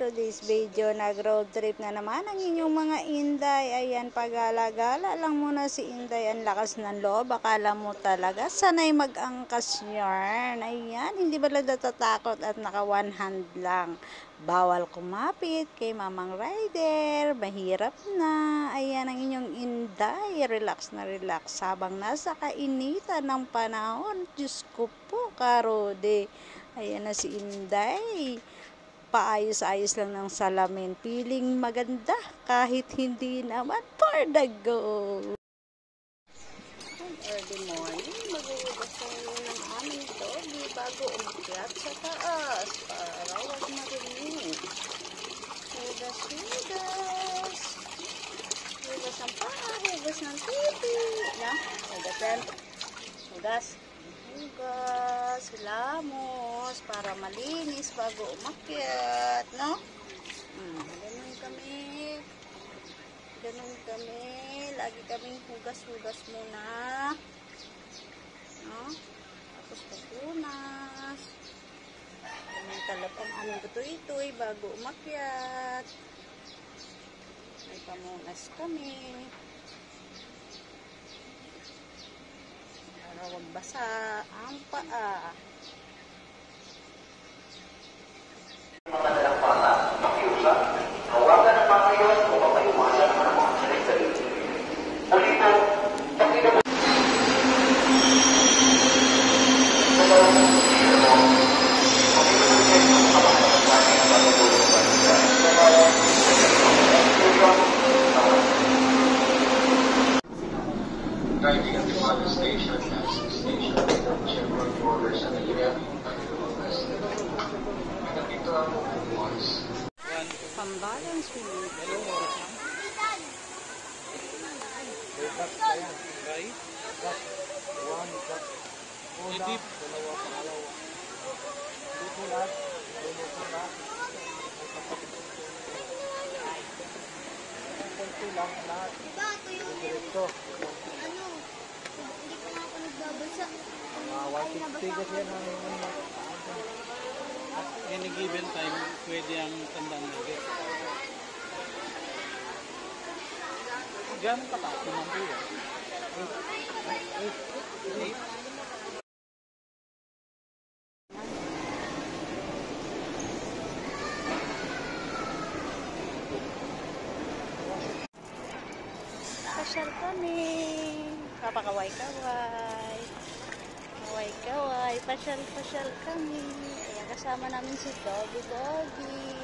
today's video. Nag-road trip na naman ang inyong mga Inday. Ayan, pagala-gala lang muna si Inday. Ang lakas ng loob. Akala mo talaga sanay mag-angkas yarn. Ayan, hindi ba lang natatakot at naka one hand lang. Bawal kumapit kay Mamang Rider. Mahirap na. Ayan ang inyong Inday. Relax na relax. Habang nasa kainitan ng panahon. Diyos ko po, karode. Ayan na si Inday. Paayos-ayos lang ng salamin. Feeling maganda kahit hindi naman for the go. Early morning, maghuhugas tayo ng aming doggy bago umakyat sa taas para wag marinig. Hugas. Hugas ang paa, hugas ng pipi. Yan, hugasan. Hugas, lamos para malinis bago umakyat, no? Ganun kami. Lagi kaming hugas-hugas muna, no? Tapos pupunas. Ganun talap ang aming butoy-toy bago umakyat. May pamunas kami. Para wag basa ang paa. Mga dalang bata, makiusap, hawakan ang mga iyon o mapayumasan ang mga sarili-sarili. Muli po, pakilabas. Driving at the Mother Station, National Station, Chevron Borders at the Pambalance with any given time, pwede ang tandaan nagit. Gano'ng kataas naman po yun? 8. Pasyal kami. Papakaway-kaway. Kaway-kaway. Pasyal kami. Ayan, kasama namin si Doggy.